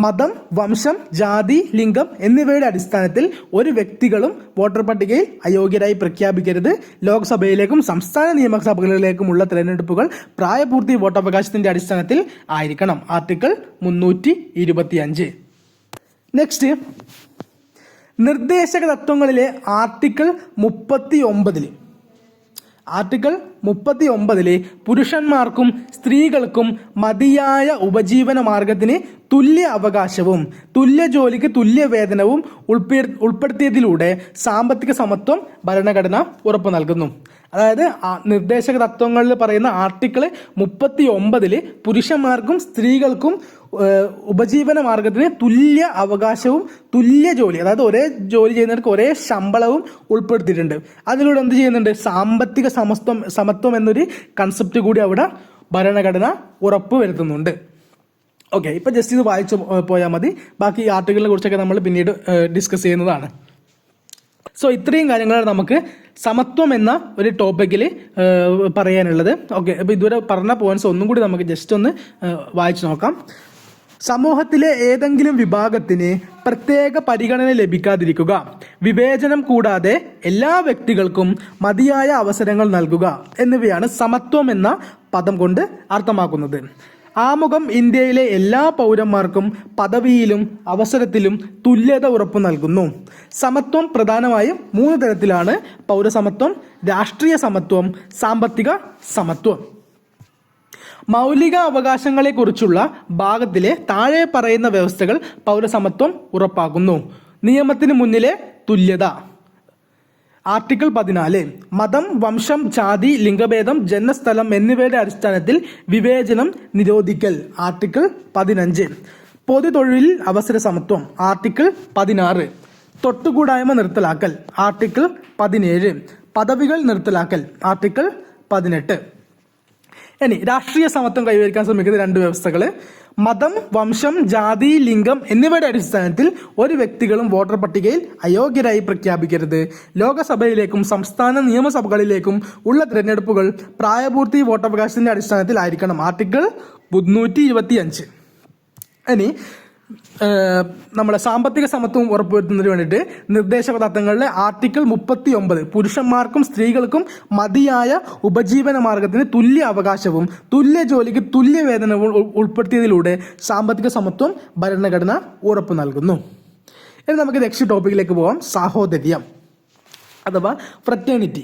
മതം, വംശം, ജാതി, ലിംഗം എന്നിവയുടെ അടിസ്ഥാനത്തിൽ ഒരു വ്യക്തികളും വോട്ടർ പട്ടികയിൽ അയോഗ്യരായി പ്രഖ്യാപിക്കരുത്. ലോക്സഭയിലേക്കും സംസ്ഥാന നിയമസഭകളിലേക്കുമുള്ള തെരഞ്ഞെടുപ്പുകൾ പ്രായപൂർത്തി വോട്ടവകാശത്തിന്റെ അടിസ്ഥാനത്തിൽ ആയിരിക്കണം, ആർട്ടിക്കിൾ 325. നെക്സ്റ്റ്, നിർദ്ദേശക തത്വങ്ങളിലെ ആർട്ടിക്കിൾ 39. ആർട്ടിക്കിൾ 39 പുരുഷന്മാർക്കും സ്ത്രീകൾക്കും മതിയായ ഉപജീവന മാർഗത്തിന് തുല്യ അവകാശവും തുല്യ ജോലിക്ക് തുല്യ വേതനവും ഉൾപ്പെടുത്തിയതിലൂടെ സാമ്പത്തിക സമത്വം ഭരണഘടന ഉറപ്പു നൽകുന്നു. അതായത് നിർദ്ദേശക തത്വങ്ങളിൽ പറയുന്ന ആർട്ടിക്കിൾ 39 പുരുഷന്മാർക്കും സ്ത്രീകൾക്കും ഉപജീവന മാർഗത്തിന് തുല്യ അവകാശവും തുല്യ ജോലി, അതായത് ഒരേ ജോലി ചെയ്യുന്നവർക്ക് ഒരേ ശമ്പളവും ഉൾപ്പെടുത്തിയിട്ടുണ്ട്. അതിലൂടെ എന്ത് ചെയ്യുന്നുണ്ട്, സാമ്പത്തിക സമത്വം എന്നൊരു കൺസെപ്റ്റ് കൂടി അവിടെ ഭരണഘടന ഉറപ്പ് വരുത്തുന്നുണ്ട്. ഓക്കെ, ഇപ്പം ജസ്റ്റ് ഇത് വായിച്ചു പോയാൽ മതി. ബാക്കി ആർട്ടിക്കിളിനെ കുറിച്ചൊക്കെ നമ്മൾ പിന്നീട് ഡിസ്കസ് ചെയ്യുന്നതാണ്. സോ ഇത്രയും കാര്യങ്ങളാണ് നമുക്ക് സമത്വം എന്ന ഒരു ടോപ്പിക്കിൽ പറയാനുള്ളത്. ഓക്കെ, അപ്പോൾ ഇതുവരെ പറഞ്ഞ പോയിന്റ്സ് ഒന്നും കൂടി നമുക്ക് ജസ്റ്റ് ഒന്ന് വായിച്ചു നോക്കാം. സമൂഹത്തിലെ ഏതെങ്കിലും വിഭാഗത്തിന് പ്രത്യേക പരിഗണന ലഭിക്കാതിരിക്കുക, വിവേചനം കൂടാതെ എല്ലാ വ്യക്തികൾക്കും മതിയായ അവസരങ്ങൾ നൽകുക എന്നിവയാണ് സമത്വം എന്ന പദം കൊണ്ട് അർത്ഥമാക്കുന്നത്. ആമുഖം ഇന്ത്യയിലെ എല്ലാ പൗരന്മാർക്കും പദവിയിലും അവസരത്തിലും തുല്യത ഉറപ്പു നൽകുന്നു. സമത്വം പ്രധാനമായും 3 തരത്തിലാണ്: പൗരസമത്വം, രാഷ്ട്രീയ സമത്വം, സാമ്പത്തിക സമത്വം. മൗലിക അവകാശങ്ങളെക്കുറിച്ചുള്ള ഭാഗത്തിലെ താഴെ പറയുന്ന വ്യവസ്ഥകൾ പൗരസമത്വം ഉറപ്പാക്കുന്നു. നിയമത്തിന് മുന്നിലെ തുല്യത. ആർട്ടിക്കിൾ 14. മതം, വംശം, ജാതി, ലിംഗഭേദം, ജന്മസ്ഥലം എന്നിവയുടെ അടിസ്ഥാനത്തിൽ വിവേചനം നിരോധിക്കൽ. ആർട്ടിക്കിൾ 15. പൊതുതൊഴിൽ അവസര സമത്വം. ആർട്ടിക്കിൾ 16. തൊട്ടുകൂടായ്മ നിർത്തലാക്കൽ. ആർട്ടിക്കിൾ 17. പദവികൾ നിർത്തലാക്കൽ. ആർട്ടിക്കിൾ 18. ഇനി രാഷ്ട്രീയ സമത്വം കൈവരിക്കാൻ ശ്രമിക്കുന്ന 2 വ്യവസ്ഥകൾ: മതം, വംശം, ജാതി, ലിംഗം എന്നിവയുടെ അടിസ്ഥാനത്തിൽ ഒരു വ്യക്തികളും വോട്ടർ പട്ടികയിൽ അയോഗ്യരായി പ്രഖ്യാപിക്കരുത്. ലോകസഭയിലേക്കും സംസ്ഥാന നിയമസഭകളിലേക്കും ഉള്ള തിരഞ്ഞെടുപ്പുകൾ പ്രായപൂർത്തി വോട്ടവകാശത്തിന്റെ അടിസ്ഥാനത്തിലായിരിക്കണം. ആർട്ടിക്കിൾ 325. ഇനി നമ്മുടെ സാമ്പത്തിക സമത്വം ഉറപ്പുവരുത്തുന്നതിന് വേണ്ടിയിട്ട് നിർദ്ദേശക തത്വങ്ങളിലെ ആർട്ടിക്കിൾ 39 പുരുഷന്മാർക്കും സ്ത്രീകൾക്കും മതിയായ ഉപജീവന മാർഗത്തിന് തുല്യ അവകാശവും തുല്യ ജോലിക്ക് തുല്യ വേതനവും ഉൾപ്പെടുത്തിയതിലൂടെ സാമ്പത്തിക സമത്വം ഭരണഘടന ഉറപ്പു നൽകുന്നു. ഇനി നമുക്ക് നെക്സ്റ്റ് ടോപ്പിക്കിലേക്ക് പോകാം. സാഹോദര്യം അഥവാ ഫ്രറ്റേണിറ്റി.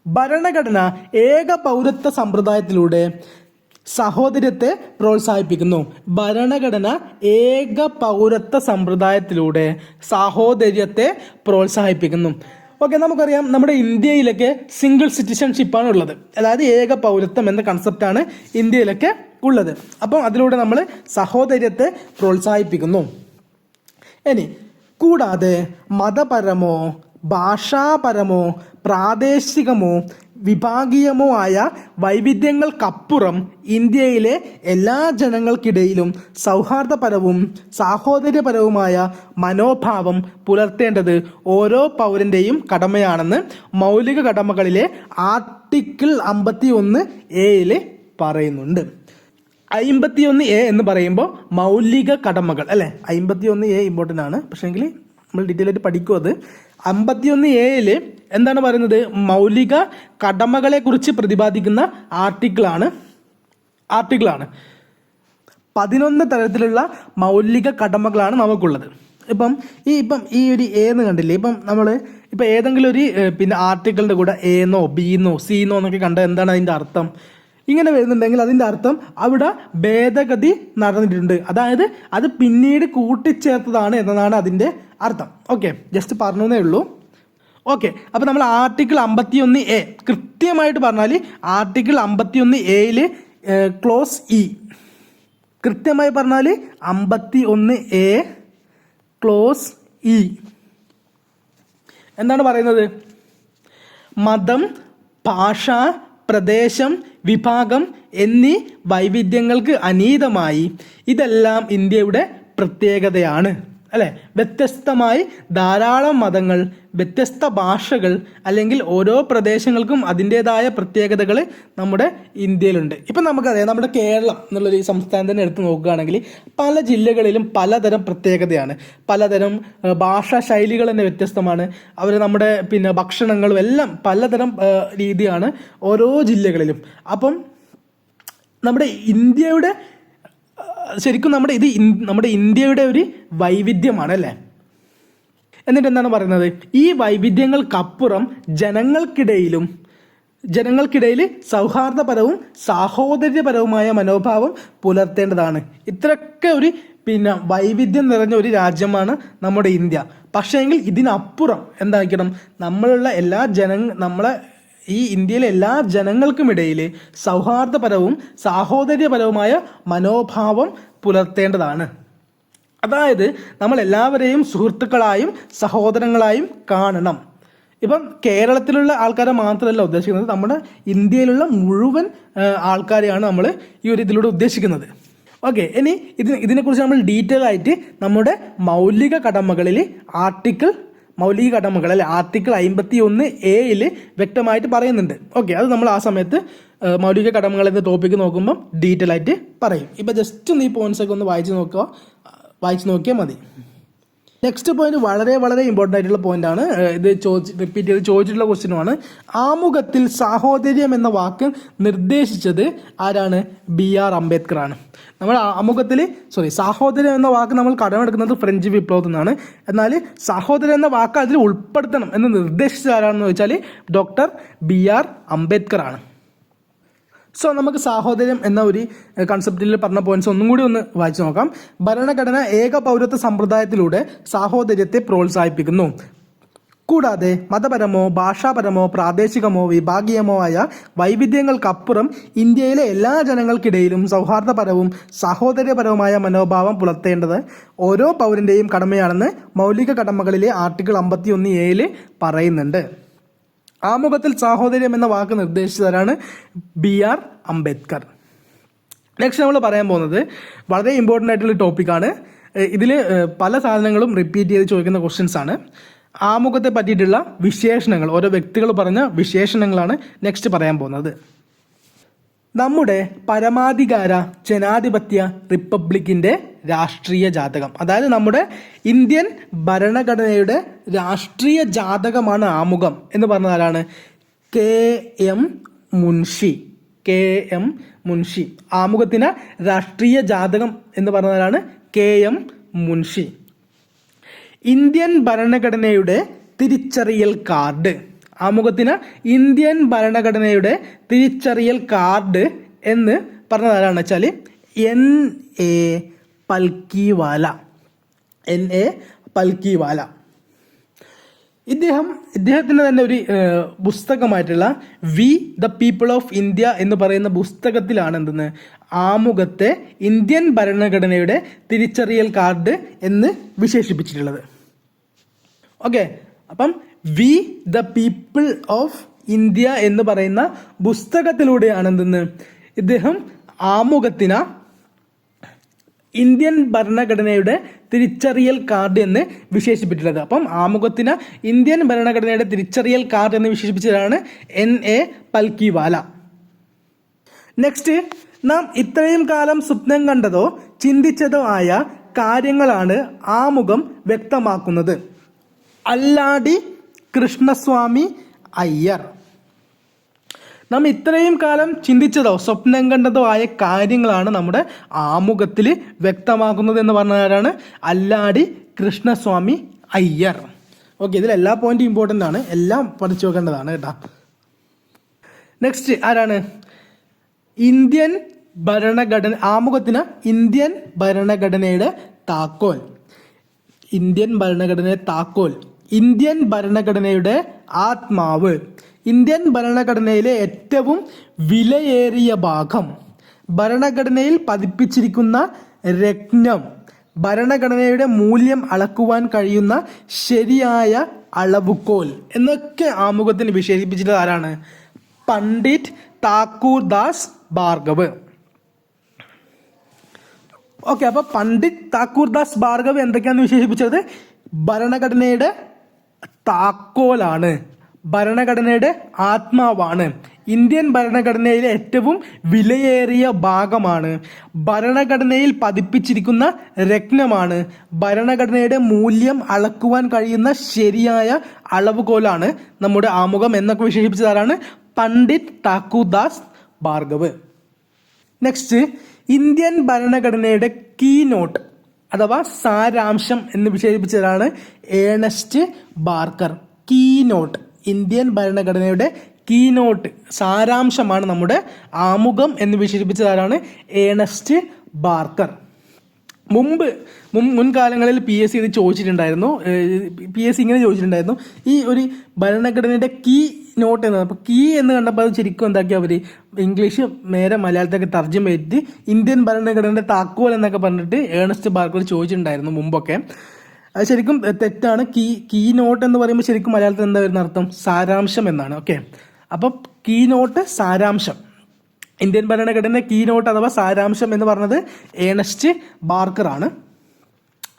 ഭരണഘടന ഏക പൗരത്വ സമ്പ്രദായത്തിലൂടെ സഹോദര്യത്തെ പ്രോത്സാഹിപ്പിക്കുന്നു. ഭരണഘടന ഏക പൗരത്വ സമ്പ്രദായത്തിലൂടെ സാഹോദര്യത്തെ പ്രോത്സാഹിപ്പിക്കുന്നു. ഓക്കെ, നമുക്കറിയാം നമ്മുടെ ഇന്ത്യയിലൊക്കെ സിംഗിൾ സിറ്റിസൺഷിപ്പാണ് ഉള്ളത്. അതായത് ഏക പൗരത്വം എന്ന കൺസെപ്റ്റാണ് ഇന്ത്യയിലൊക്കെ ഉള്ളത്. അപ്പം അതിലൂടെ നമ്മൾ സഹോദര്യത്തെ പ്രോത്സാഹിപ്പിക്കുന്നു. ഇനി കൂടാതെ മതപരമോ ഭാഷാപരമോ പ്രാദേശികമോ വിഭാഗീയമോ ആയ വൈവിധ്യങ്ങൾക്കപ്പുറം ഇന്ത്യയിലെ എല്ലാ ജനങ്ങൾക്കിടയിലും സൗഹാർദ്ദപരവും സാഹോദര്യപരവുമായ മനോഭാവം പുലർത്തേണ്ടത് ഓരോ പൗരൻ്റെയും കടമയാണെന്ന് മൗലിക കടമകളിലെ ആർട്ടിക്കിൾ 51A പറയുന്നുണ്ട്. 51A എന്ന് പറയുമ്പോൾ മൗലിക കടമകൾ അല്ലേ, 51A ഇമ്പോർട്ടൻ്റ് ആണ്. പക്ഷേങ്കിൽ നമ്മൾ ഡീറ്റെയിൽ ആയിട്ട് പഠിക്കും. അത് 51A എന്താണ് പറയുന്നത്? മൗലിക കടമകളെ കുറിച്ച് പ്രതിപാദിക്കുന്ന ആർട്ടിക്കിളാണ്. 11 തരത്തിലുള്ള മൗലിക കടമകളാണ് നമുക്കുള്ളത്. ഇപ്പം ഈ ഒരു എ എന്ന് കണ്ടില്ലേ, നമ്മൾ ഏതെങ്കിലും ഒരു ആർട്ടിക്കിളിൻ്റെ കൂടെ എന്നോ ബിന്നോ സിന്നോ എന്നൊക്കെ കണ്ടാൽ എന്താണ് അതിൻ്റെ അർത്ഥം? ഇങ്ങനെ വരുന്നുണ്ടെങ്കിൽ അതിൻ്റെ അർത്ഥം അവിടെ ഭേദഗതി നടന്നിട്ടുണ്ട്, അതായത് അത് പിന്നീട് കൂട്ടിച്ചേർത്തതാണ് എന്നതാണ് അതിൻ്റെ അർത്ഥം. ഓക്കെ, ജസ്റ്റ് പറഞ്ഞേ ഉള്ളൂ. ഓക്കെ, അപ്പോൾ നമ്മൾ ആർട്ടിക്കിൾ 51A കൃത്യമായിട്ട് പറഞ്ഞാൽ ആർട്ടിക്കിൾ 51A ക്ലോസ് ഇ കൃത്യമായി പറഞ്ഞാൽ 51A ക്ലോസ് ഇ എന്താണ് പറയുന്നത്? മതം, ഭാഷ, പ്രദേശം, വിഭാഗം എന്നീ വൈവിധ്യങ്ങൾക്ക് അതീതമായി ഇതെല്ലാം ഇന്ത്യയുടെ പ്രത്യേകതയാണ് അല്ലേ. വ്യത്യസ്തമായി ധാരാളം മതങ്ങൾ, വ്യത്യസ്ത ഭാഷകൾ, അല്ലെങ്കിൽ ഓരോ പ്രദേശങ്ങൾക്കും അതിൻ്റെതായ പ്രത്യേകതകൾ നമ്മുടെ ഇന്ത്യയിലുണ്ട്. ഇപ്പം നമുക്കറിയാം, നമ്മുടെ കേരളം എന്നുള്ളൊരു സംസ്ഥാനം തന്നെ എടുത്ത് നോക്കുകയാണെങ്കിൽ പല ജില്ലകളിലും പലതരം പ്രത്യേകതയാണ്. പലതരം ഭാഷാ ശൈലികൾ തന്നെ വ്യത്യസ്തമാണ്. നമ്മുടെ ഭക്ഷണങ്ങളും എല്ലാം പലതരം രീതിയാണ് ഓരോ ജില്ലകളിലും. അപ്പം നമ്മുടെ ഇന്ത്യയുടെ ശരിക്കും നമ്മുടെ ഇന്ത്യയുടെ ഒരു വൈവിധ്യമാണ് അല്ലേ. എന്നിട്ട് എന്താണ് പറയുന്നത്? ഈ വൈവിധ്യങ്ങൾക്കപ്പുറം ജനങ്ങൾക്കിടയിൽ സൗഹാർദ്ദപരവും സാഹോദര്യപരവുമായ മനോഭാവം പുലർത്തേണ്ടതാണ്. ഇത്രയൊക്കെ ഒരു വൈവിധ്യം നിറഞ്ഞ ഒരു രാജ്യമാണ് നമ്മുടെ ഇന്ത്യ. പക്ഷേങ്കിൽ ഇതിനപ്പുറം എന്താക്കണം? ഈ ഇന്ത്യയിലെ എല്ലാ ജനങ്ങൾക്കുമിടയിൽ സൗഹാർദ്ദപരവും സാഹോദര്യപരവുമായ മനോഭാവം പുലർത്തേണ്ടതാണ്. അതായത് നമ്മൾ എല്ലാവരെയും സുഹൃത്തുക്കളായും സഹോദരങ്ങളായും കാണണം. ഇപ്പം കേരളത്തിലുള്ള ആൾക്കാരെ മാത്രമല്ല ഉദ്ദേശിക്കുന്നത്, നമ്മുടെ ഇന്ത്യയിലുള്ള മുഴുവൻ ആൾക്കാരെയാണ് നമ്മൾ ഈ ഒരു ഇതിലൂടെ ഉദ്ദേശിക്കുന്നത്. ഓക്കെ, ഇതിനെക്കുറിച്ച് നമ്മൾ ഡീറ്റെയിൽ ആയിട്ട് നമ്മുടെ മൗലിക കടമകളിൽ ആർട്ടിക്കിൾ മൗലിക കടമകൾ അല്ലെ ആർട്ടിക്കിൾ 51A വ്യക്തമായിട്ട് പറയുന്നുണ്ട്. ഓക്കെ, അത് നമ്മൾ ആ സമയത്ത് മൗലിക കടമകൾ എന്ന ടോപ്പിക്ക് നോക്കുമ്പോൾ ഡീറ്റെയിൽ ആയിട്ട് പറയും. ഇപ്പോൾ ജസ്റ്റ് ഒന്ന് ഈ പോയിന്റ്സ് ഒക്കെ ഒന്ന് വായിച്ച് നോക്കിയാൽ മതി. നെക്സ്റ്റ് പോയിന്റ് വളരെ വളരെ ഇമ്പോർട്ടൻ്റ് ആയിട്ടുള്ള പോയിന്റ് ആണ്. ഇത് റിപ്പീറ്റ് ചെയ്ത് ചോദിച്ചിട്ടുള്ള ക്വസ്റ്റ്യനുമാണ്. ആമുഖത്തിൽ സാഹോദര്യം എന്ന വാക്ക് നിർദ്ദേശിച്ചത് ആരാണ്? BR അംബേദ്കർ ആണ്. നമ്മൾ ആമുഖത്തിൽ സാഹോദര്യം എന്ന വാക്ക് നമ്മൾ കടമെടുക്കുന്നത് ഫ്രഞ്ച് വിപ്ലവത്തിൽ നിന്നാണ്. എന്നാൽ സാഹോദര്യം എന്ന വാക്ക് അതിൽ ഉൾപ്പെടുത്തണം എന്ന് നിർദ്ദേശിച്ചത് ആരാണെന്ന് ചോദിച്ചാൽ ഡോക്ടർ BR അംബേദ്കർ ആണ്. സോ നമുക്ക് സാഹോദര്യം എന്ന ഒരു കൺസെപ്റ്റിൽ പറഞ്ഞ പോയിന്റ്സ് ഒന്നും കൂടി ഒന്ന് വായിച്ചു നോക്കാം. ഭരണഘടന ഏക പൗരത്വ സമ്പ്രദായത്തിലൂടെ സാഹോദര്യത്തെ പ്രോത്സാഹിപ്പിക്കുന്നു. കൂടാതെ മതപരമോ ഭാഷാപരമോ പ്രാദേശികമോ വിഭാഗീയമോ ആയ വൈവിധ്യങ്ങൾക്കപ്പുറം ഇന്ത്യയിലെ എല്ലാ ജനങ്ങൾക്കിടയിലും സൗഹാർദ്ദപരവും സാഹോദര്യപരവുമായ മനോഭാവം പുലർത്തേണ്ടത് ഓരോ പൗരന്റെയും കടമയാണെന്ന് മൗലിക കടമകളിലെ ആർട്ടിക്കിൾ 51A പറയുന്നുണ്ട്. ആമുഖത്തിൽ സാഹോദര്യം എന്ന വാക്ക് നിർദ്ദേശിച്ചതാണ് BR അംബേദ്കർ. നെക്സ്റ്റ് നമ്മൾ പറയാൻ പോകുന്നത് വളരെ ഇമ്പോർട്ടൻ്റ് ആയിട്ടുള്ള ടോപ്പിക്കാണ്. ഇതിൽ പല സാധനങ്ങളും റിപ്പീറ്റ് ചെയ്ത് ചോദിക്കുന്ന ക്വസ്റ്റ്യൻസ് ആണ്. ആമുഖത്തെ പറ്റിയിട്ടുള്ള വിശേഷണങ്ങൾ, ഓരോ വ്യക്തികൾ പറഞ്ഞ വിശേഷണങ്ങളാണ് നെക്സ്റ്റ് പറയാൻ പോകുന്നത്. നമ്മുടെ പരമാധികാര ജനാധിപത്യ റിപ്പബ്ലിക്കിൻ്റെ രാഷ്ട്രീയ ജാതകം, അതായത് നമ്മുടെ ഇന്ത്യൻ ഭരണഘടനയുടെ രാഷ്ട്രീയ ജാതകമാണ് ആമുഖം എന്ന് പറഞ്ഞത് ആരാണ്? KM മുൻഷി. ആമുഖത്തിന് രാഷ്ട്രീയ ജാതകം എന്ന് പറഞ്ഞതാണ് KM മുൻഷി. ഇന്ത്യൻ ഭരണഘടനയുടെ തിരിച്ചറിയൽ കാർഡ്, ആമുഖത്തിന് ഇന്ത്യൻ ഭരണഘടനയുടെ തിരിച്ചറിയൽ കാർഡ് എന്ന് പറഞ്ഞതാരാണെന്ന് വെച്ചാൽ N.A. പൽക്കിവാല. ഇദ്ദേഹത്തിൻ്റെ തന്നെ ഒരു പുസ്തകമായിട്ടുള്ള we the people of India എന്ന് പറയുന്ന പുസ്തകത്തിലാണ് എന്തെന്ന് ആമുഖത്തെ ഇന്ത്യൻ ഭരണഘടനയുടെ തിരിച്ചറിയൽ കാർഡ് എന്ന് വിശേഷിപ്പിച്ചിട്ടുള്ളത്. ഓക്കെ, അപ്പം V the people of India എന്ന് പറയുന്ന പുസ്തകത്തിലൂടെയാണ് എന്തെന്ന് ഇദ്ദേഹം ആമുഖത്തിന് ഇന്ത്യൻ ഭരണഘടനയുടെ തിരിച്ചറിയൽ കാർഡ് എന്ന് വിശേഷിപ്പിച്ചിട്ടുള്ളത്. അപ്പം ആമുഖത്തിന് ഇന്ത്യൻ ഭരണഘടനയുടെ തിരിച്ചറിയൽ കാർഡ് എന്ന് വിശേഷിപ്പിച്ചതാണ് N.A. പൽക്കിവാല. നെക്സ്റ്റ്, നാം ഇത്രയും കാലം സ്വപ്നം കണ്ടതോ ചിന്തിച്ചതോ ആയ കാര്യങ്ങളാണ് ആമുഖം വ്യക്തമാക്കുന്നത്. അല്ലാടി കൃഷ്ണസ്വാമി അയ്യർ. നാം ഇത്രയും കാലം ചിന്തിച്ചതോ സ്വപ്നം കണ്ടതോ ആയ കാര്യങ്ങളാണ് നമ്മുടെ ആമുഖത്തിൽ വ്യക്തമാക്കുന്നത് എന്ന് പറഞ്ഞാരാണ്? അല്ലാടി കൃഷ്ണസ്വാമി അയ്യർ. ഓക്കെ, ഇതിൽ എല്ലാ പോയിന്റും ഇമ്പോർട്ടൻ്റ് ആണ്, എല്ലാം പഠിച്ചു വെക്കേണ്ടതാണ് കേട്ടോ. നെക്സ്റ്റ് ആരാണ്? ഇന്ത്യൻ ഭരണഘടന, ആമുഖത്തിന് ഇന്ത്യൻ ഭരണഘടനയുടെ താക്കോൽ. ഇന്ത്യൻ ഭരണഘടനയുടെ ആത്മാവ്. ഇന്ത്യൻ ഭരണഘടനയിലെ ഏറ്റവും വിലയേറിയ ഭാഗം, ഭരണഘടനയിൽ പതിപ്പിച്ചിരിക്കുന്ന രത്നം, ഭരണഘടനയുടെ മൂല്യം അളക്കുവാൻ കഴിയുന്ന ശരിയായ അളവുകോൽ എന്നൊക്കെ ആമുഖത്തിന് വിശേഷിപ്പിച്ചിട്ട് ആരാണ്? പണ്ഡിറ്റ് താക്കൂർദാസ് ഭാർഗവ്. ഓക്കെ, അപ്പോൾ പണ്ഡിറ്റ് താക്കൂർദാസ് ഭാർഗവ് എന്തൊക്കെയാണെന്ന് വിശേഷിപ്പിച്ചത്? ഭരണഘടനയുടെ താക്കോലാണ്, ഭരണഘടനയുടെ ആത്മാവാണ്, ഇന്ത്യൻ ഭരണഘടനയിലെ ഏറ്റവും വിലയേറിയ ഭാഗമാണ്, ഭരണഘടനയിൽ പതിപ്പിച്ചിരിക്കുന്ന രത്നമാണ്, ഭരണഘടനയുടെ മൂല്യം അളക്കുവാൻ കഴിയുന്ന ശരിയായ അളവുകോലാണ് നമ്മുടെ ആമുഖം എന്നൊക്കെ വിശേഷിപ്പിച്ചതാരാണ്? പണ്ഡിറ്റ് താക്കൂർദാസ് ഭാർഗവ്. നെക്സ്റ്റ്, ഇന്ത്യൻ ഭരണഘടനയുടെ കീനോട്ട് അഥവാ സാരാംശം എന്ന് വിശേഷിപ്പിച്ചതാണ് ഏണസ്റ്റ് ബാർക്കർ. കീനോട്ട്, ഇന്ത്യൻ ഭരണഘടനയുടെ കീനോട്ട്, സാരാംശമാണ് നമ്മുടെ ആമുഖം എന്ന് വിശേഷിപ്പിച്ചതാരാണ്? Ernest Barker. മുൻകാലങ്ങളിൽ PSC ഇത് ചോദിച്ചിട്ടുണ്ടായിരുന്നു. PSC ഇങ്ങനെ ചോദിച്ചിട്ടുണ്ടായിരുന്നു, ഈ ഒരു ഭരണഘടനയുടെ കീ നോട്ട് എന്ന്. അപ്പോൾ കീ എന്ന് കണ്ടപ്പോൾ അത് ശരിക്കും എന്താക്കി അവർ ഇംഗ്ലീഷ് നേരെ മലയാളത്തിലേക്ക് തർജ്ജമ ചെയ്തിട്ട് ഇന്ത്യൻ ഭരണഘടനയുടെ താക്കോൽ എന്നൊക്കെ പറഞ്ഞിട്ട് ഏണസ്റ്റ് ബാർക്കർ ചോദിച്ചിട്ടുണ്ടായിരുന്നു മുമ്പൊക്കെ. അത് ശരിക്കും തെറ്റാണ്. കീ നോട്ട് എന്ന് പറയുമ്പോൾ ശരിക്കും മലയാളത്തിൽ എന്താ വരുന്ന അർത്ഥം? സാരാംശം എന്നാണ്. ഓക്കെ, അപ്പോൾ കീ നോട്ട് സാരാംശം, ഇന്ത്യൻ ഭരണഘടന കീ നോട്ട് അഥവാ സാരാംശം എന്ന് പറഞ്ഞത് ഏണസ്റ്റ് ബാർക്കർ ആണ്.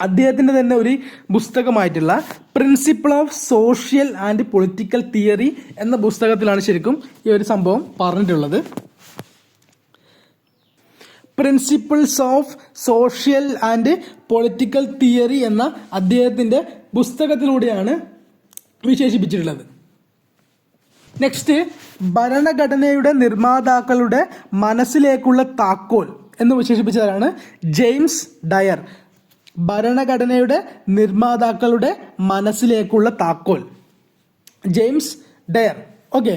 അദ്ദേഹത്തിൻ്റെ തന്നെ ഒരു പുസ്തകമായിട്ടുള്ള principle of social and political theory എന്ന പുസ്തകത്തിലാണ് ശരിക്കും ഈ ഒരു സംഭവം പറഞ്ഞിട്ടുള്ളത്. Principles of social and political theory എന്ന അദ്ദേഹത്തിൻ്റെ പുസ്തകത്തിലൂടെയാണ് വിശേഷിപ്പിച്ചിട്ടുള്ളത്. നെക്സ്റ്റ്, ഭരണഘടനയുടെ നിർമ്മാതാക്കളുടെ മനസ്സിലേക്കുള്ള താക്കോൽ എന്ന് വിശേഷിപ്പിച്ചതാണ് ജെയിംസ് ഡയർ. ഭരണഘടനയുടെ നിർമ്മാതാക്കളുടെ മനസ്സിലേക്കുള്ള താക്കോൽ, ജെയിംസ് ഡയർ. ഓക്കെ,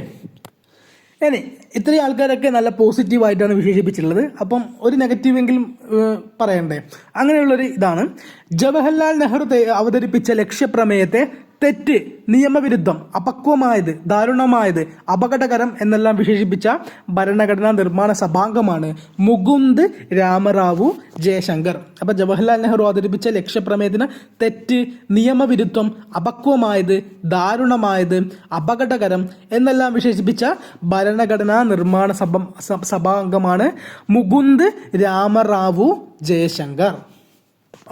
ഇനി ഇത്രയും ആൾക്കാരൊക്കെ നല്ല പോസിറ്റീവായിട്ടാണ് വിശേഷിപ്പിച്ചിട്ടുള്ളത്. അപ്പം ഒരു നെഗറ്റീവെങ്കിലും പറയണ്ടേ? അങ്ങനെയുള്ളൊരു ഇതാണ്, ജവഹർലാൽ നെഹ്റു അവതരിപ്പിച്ച ലക്ഷ്യപ്രമേയത്തെ തെറ്റ്, നിയമവിരുദ്ധം, അപക്വമായത്, ദാരുണമായത്, അപകടകരം എന്നെല്ലാം വിശേഷിപ്പിച്ച ഭരണഘടനാ നിർമ്മാണ സഭാംഗമാണ് മുകുന്ദ് രാമറാവു ജയശങ്കർ. അപ്പോൾ ജവഹർലാൽ നെഹ്റു അവതരിപ്പിച്ച ലക്ഷ്യപ്രമേയത്തിന് തെറ്റ്, നിയമവിരുദ്ധം, അപക്വമായത്, ദാരുണമായത്, അപകടകരം എന്നെല്ലാം വിശേഷിപ്പിച്ച ഭരണഘടനാ നിർമ്മാണ സഭാംഗമാണ് മുകുന്ദ് രാമറാവു ജയശങ്കർ.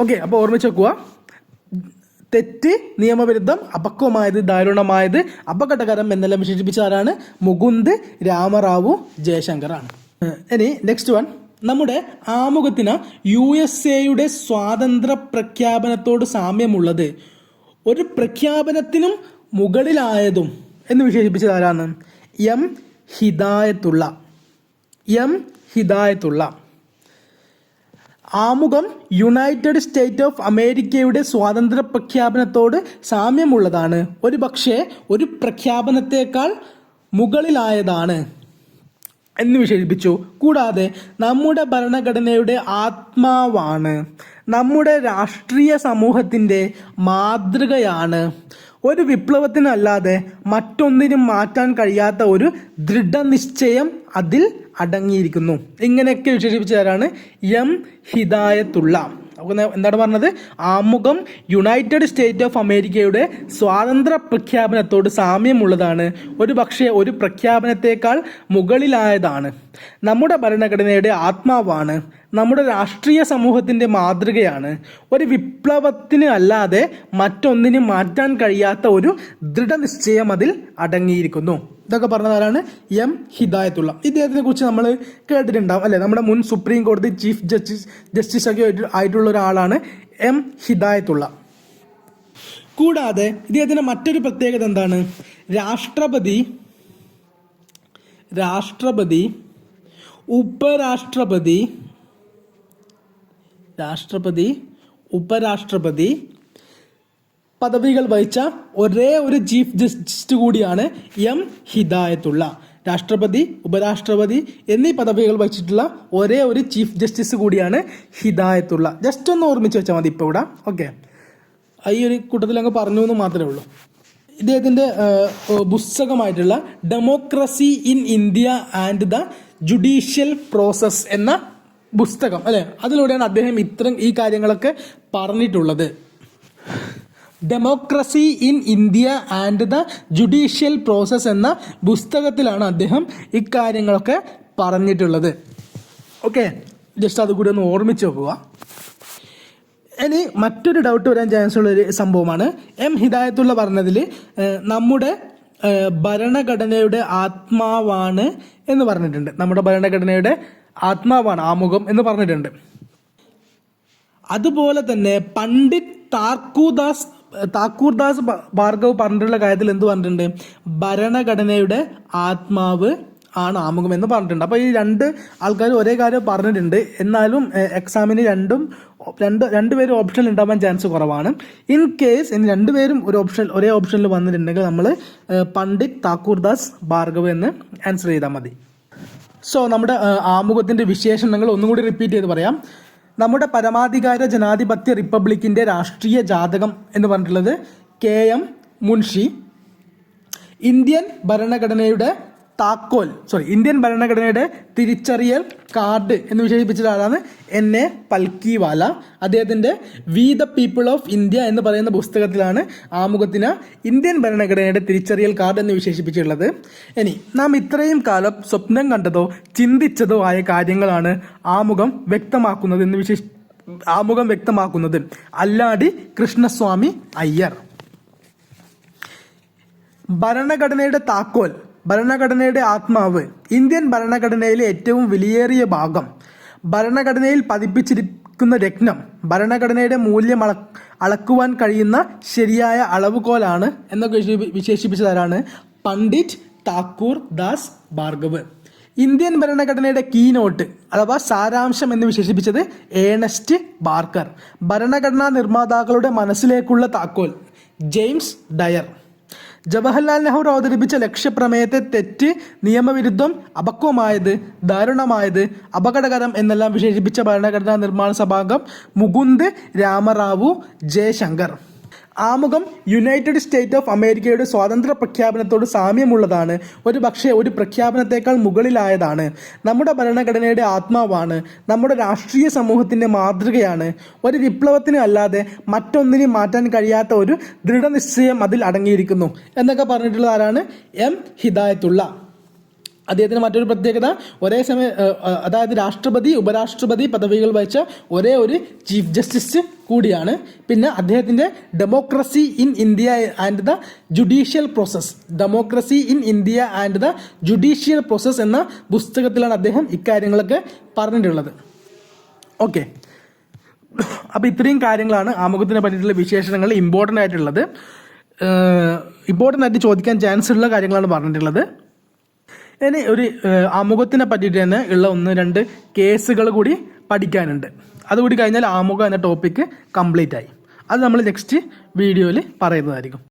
ഓക്കെ, അപ്പോൾ ഓർമ്മിച്ച് വെക്കുക, തെറ്റ്, നിയമവിരുദ്ധം, അപക്വമായത്, ദാരുണമായത്, അപകടകരം എന്നെല്ലാം വിശേഷിപ്പിച്ച ആരാണ്? മുകുന്ദ് രാമറാവു ജയശങ്കറാണ്. ഇനി നെക്സ്റ്റ് വൺ, നമ്മുടെ ആമുഖത്തിന് USA സ്വാതന്ത്ര്യ പ്രഖ്യാപനത്തോട് സാമ്യമുള്ളത്, ഒരു പ്രഖ്യാപനത്തിനും മുകളിലായതും എന്ന് വിശേഷിപ്പിച്ചത് ആരാണ്? എം ഹിദായത്തുള്ള. എം ഹിദായത്തുള്ള. ആമുഖം യുണൈറ്റഡ് സ്റ്റേറ്റ് ഓഫ് അമേരിക്കയുടെ സ്വാതന്ത്ര്യ പ്രഖ്യാപനത്തോട് സാമ്യമുള്ളതാണ്, ഒരു പക്ഷേ ഒരു പ്രഖ്യാപനത്തേക്കാൾ മുകളിലായതാണ് എന്ന് വിശേഷിപ്പിച്ചു. കൂടാതെ നമ്മുടെ ഭരണഘടനയുടെ ആത്മാവാണ്, നമ്മുടെ രാഷ്ട്രീയ സമൂഹത്തിൻ്റെ മാതൃകയാണ്, ഒരു വിപ്ലവത്തിനല്ലാതെ മറ്റൊന്നിനും മാറ്റാൻ കഴിയാത്ത ഒരു ദൃഢനിശ്ചയം അതിൽ അടങ്ങിയിരിക്കുന്നു. ഇങ്ങനെയൊക്കെ വിശേഷിപ്പിച്ചവരാണ് എം ഹിദായത്തുള്ള. എന്താണ് പറഞ്ഞത്? ആമുഖം യുണൈറ്റഡ് സ്റ്റേറ്റ് ഓഫ് അമേരിക്കയുടെ സ്വാതന്ത്ര്യ പ്രഖ്യാപനത്തോട് സാമ്യമുള്ളതാണ്, ഒരു പക്ഷേ ഒരു പ്രഖ്യാപനത്തേക്കാൾ മുകളിലായതാണ്, നമ്മുടെ ഭരണഘടനയുടെ ആത്മാവാണ്, നമ്മുടെ രാഷ്ട്രീയ സമൂഹത്തിൻ്റെ മാതൃകയാണ്, ഒരു വിപ്ലവത്തിന് അല്ലാതെ മറ്റൊന്നിനും മാറ്റാൻ കഴിയാത്ത ഒരു ദൃഢനിശ്ചയം അതിൽ അടങ്ങിയിരിക്കുന്നു. ഇതൊക്കെ പറഞ്ഞതാരാണ്? എം ഹിദായത്തുള്ള. ഇദ്ദേഹത്തിനെ കുറിച്ച് നമ്മൾ കേട്ടിട്ടുണ്ടാവും അല്ലേ? നമ്മുടെ മുൻ സുപ്രീം കോടതി ചീഫ് ജസ്റ്റിസ് ഒക്കെ ആയിട്ടുള്ള ഒരാളാണ് എം ഹിദായത്തുള്ള. കൂടാതെ ഇദ്ദേഹത്തിൻ്റെ മറ്റൊരു പ്രത്യേകത എന്താണ്? രാഷ്ട്രപതി, ഉപരാഷ്ട്രപതി പദവികൾ വഹിച്ച ഒരേ ഒരു ചീഫ് ജസ്റ്റിസ് കൂടിയാണ് എം ഹിദായത്തുള്ള. രാഷ്ട്രപതി, ഉപരാഷ്ട്രപതി എന്നീ പദവികൾ വഹിച്ചിട്ടുള്ള ഒരേ ഒരു ചീഫ് ജസ്റ്റിസ് കൂടിയാണ് ഹിദായത്തുള്ള. ജസ്റ്റ് ഒന്ന് ഓർമ്മിച്ച് വെച്ചാൽ മതി ഇപ്പോൾ ഇവിടെ. ഓക്കെ, ഈ ഒരു കൂട്ടത്തിൽ അങ്ങ് പറഞ്ഞു എന്ന് മാത്രമേ ഉള്ളൂ. ഇദ്ദേഹത്തിൻ്റെ പുസ്തകമായിട്ടുള്ള democracy in India and the judicial process എന്ന പുസ്തകം അല്ലേ, അതിലൂടെയാണ് അദ്ദേഹം ഈ കാര്യങ്ങളൊക്കെ പറഞ്ഞിട്ടുള്ളത്. Democracy in India and the judicial process എന്ന പുസ്തകത്തിലാണ് അദ്ദേഹം ഇക്കാര്യങ്ങളൊക്കെ പറഞ്ഞിട്ടുള്ളത്. ഓക്കെ, ജസ്റ്റ് അതുകൂടി ഒന്ന് ഓർമ്മിച്ച് വെക്കുക. ഇനി മറ്റൊരു ഡൗട്ട് വരാൻ ചാൻസ് ഉള്ളൊരു സംഭവമാണ് എം ഹിദായത്തുള്ള പറഞ്ഞതിൽ നമ്മുടെ ഭരണഘടനയുടെ ആത്മാവാണ് എന്ന് പറഞ്ഞിട്ടുണ്ട്. നമ്മുടെ ഭരണഘടനയുടെ ആത്മാവാണ് ആമുഖം എന്ന് പറഞ്ഞിട്ടുണ്ട്. അതുപോലെ തന്നെ പണ്ഡിറ്റ് താക്കൂർദാസ് ഭാർഗവ് പറഞ്ഞിട്ടുള്ള കാര്യത്തിൽ എന്ത് പറഞ്ഞിട്ടുണ്ട്? ഭരണഘടനയുടെ ആത്മാവ് ആണ് ആമുഖം എന്ന് പറഞ്ഞിട്ടുണ്ട്. അപ്പോൾ ഈ രണ്ട് ആൾക്കാർ ഒരേ കാര്യം പറഞ്ഞിട്ടുണ്ട്, എന്നാലും എക്സാമിന് രണ്ടുപേരും ഓപ്ഷനിൽ ഉണ്ടാവാൻ ചാൻസ് കുറവാണ്. ഇൻ കേസ് ഇനി രണ്ടുപേരും ഒരേ ഓപ്ഷനിൽ വന്നിട്ടുണ്ടെങ്കിൽ നമ്മൾ പണ്ഡിറ്റ് താക്കൂർദാസ് ഭാർഗവ് എന്ന് ആൻസർ ചെയ്താൽ മതി. സോ നമ്മുടെ ആമുഖത്തിൻ്റെ വിശേഷണങ്ങൾ ഒന്നും കൂടി റിപ്പീറ്റ് ചെയ്ത് പറയാം. നമ്മുടെ പരമാധികാര ജനാധിപത്യ റിപ്പബ്ലിക്കിൻ്റെ രാഷ്ട്രീയ ജാതകം എന്ന് പറഞ്ഞിട്ടുള്ളത് KM മുൻഷി. ഇന്ത്യൻ ഭരണഘടനയുടെ തിരിച്ചറിയൽ കാർഡ് എന്ന് വിശേഷിപ്പിച്ച ആളാണ് NA പൽക്കിവാല. അദ്ദേഹത്തിൻ്റെ V the people of India എന്ന് പറയുന്ന പുസ്തകത്തിലാണ് ആമുഖത്തിന് ഇന്ത്യൻ ഭരണഘടനയുടെ തിരിച്ചറിയൽ കാർഡ് എന്ന് വിശേഷിപ്പിച്ചിട്ടുള്ളത്. ഇനി നാം ഇത്രയും കാലം സ്വപ്നം കണ്ടതോ ചിന്തിച്ചതോ ആയ കാര്യങ്ങളാണ് ആമുഖം വ്യക്തമാക്കുന്നത് എന്ന് ആമുഖം വ്യക്തമാക്കുന്നത്. അല്ലാടി കൃഷ്ണസ്വാമി അയ്യർ. ഭരണഘടനയുടെ താക്കോൽ, ഭരണഘടനയുടെ ആത്മാവ്, ഇന്ത്യൻ ഭരണഘടനയിലെ ഏറ്റവും വിലയേറിയ ഭാഗം, ഭരണഘടനയിൽ പതിപ്പിച്ചിരിക്കുന്ന രത്നം, ഭരണഘടനയുടെ മൂല്യം അളക്കുവാൻ കഴിയുന്ന ശരിയായ അളവുകോലാണ് എന്നൊക്കെ വിശേഷിപ്പിച്ചതാരാണ്? പണ്ഡിറ്റ് താക്കൂർ ദാസ് ഭാർഗവ്. ഇന്ത്യൻ ഭരണഘടനയുടെ കീനോട്ട് അഥവാ സാരാംശം എന്ന് വിശേഷിപ്പിച്ചത് ഏണസ്റ്റ് ബാർക്കർ. ഭരണഘടനാ നിർമ്മാതാക്കളുടെ മനസ്സിലേക്കുള്ള താക്കോൽ ജെയിംസ് ഡയർ. ജവഹർലാൽ നെഹ്റു അവതരിപ്പിച്ച ലക്ഷ്യപ്രമേയത്തെ തെറ്റ്, നിയമവിരുദ്ധം, അപക്വമായത്, ദാരുണമായത്, അപകടകരം എന്നെല്ലാം വിശേഷിപ്പിച്ച ഭരണഘടനാ നിർമ്മാണ സഭാംഗം മുകുന്ദ് രാമറാവു ജയശങ്കർ. ആമുഖം യുണൈറ്റഡ് സ്റ്റേറ്റ് ഓഫ് അമേരിക്കയുടെ സ്വാതന്ത്ര്യ പ്രഖ്യാപനത്തോട് സാമ്യമുള്ളതാണ്, ഒരു പക്ഷേ ഒരു പ്രഖ്യാപനത്തേക്കാൾ മുകളിലായതാണ്, നമ്മുടെ ഭരണഘടനയുടെ ആത്മാവാണ്, നമ്മുടെ രാഷ്ട്രീയ സമൂഹത്തിൻ്റെ മാതൃകയാണ്, ഒരു വിപ്ലവത്തിന് അല്ലാതെ മറ്റൊന്നിനും മാറ്റാൻ കഴിയാത്ത ഒരു ദൃഢനിശ്ചയം അതിൽ അടങ്ങിയിരിക്കുന്നു എന്നൊക്കെ പറഞ്ഞിട്ടുള്ള ആരാണ്? എം ഹിദായത്തുള്ള. അദ്ദേഹത്തിന് മറ്റൊരു പ്രത്യേകത, ഒരേ സമയം അതായത് രാഷ്ട്രപതി, ഉപരാഷ്ട്രപതി പദവികൾ വഹിച്ച ഒരേ ഒരു ചീഫ് ജസ്റ്റിസ് കൂടിയാണ്. പിന്നെ അദ്ദേഹത്തിൻ്റെ democracy in India and the judicial process, democracy in India and the judicial process എന്ന പുസ്തകത്തിലാണ് അദ്ദേഹം ഇക്കാര്യങ്ങളൊക്കെ പറഞ്ഞിട്ടുള്ളത്. ഓക്കെ, അപ്പോൾ ഇത്രയും കാര്യങ്ങളാണ് ആമുഖത്തിനെ പറ്റിയിട്ടുള്ള വിശേഷണങ്ങൾ ഇമ്പോർട്ടൻ്റ് ആയിട്ടുള്ളത്. ഇമ്പോർട്ടൻ്റ് ആയിട്ട് ചോദിക്കാൻ ചാൻസ് ഉള്ള കാര്യങ്ങളാണ് പറഞ്ഞിട്ടുള്ളത്. ഇനി ഒരു ആമുഖത്തിനെ പറ്റിയിട്ട് തന്നെ ഉള്ള 1-2 കേസുകൾ കൂടി പഠിക്കാനുണ്ട്. അതുകൂടി കഴിഞ്ഞാൽ ആമുഖം എന്ന ടോപ്പിക്ക് കംപ്ലീറ്റ് ആയി. അത് നമ്മൾ നെക്സ്റ്റ് വീഡിയോയിൽ പറയുന്നതായിരിക്കും.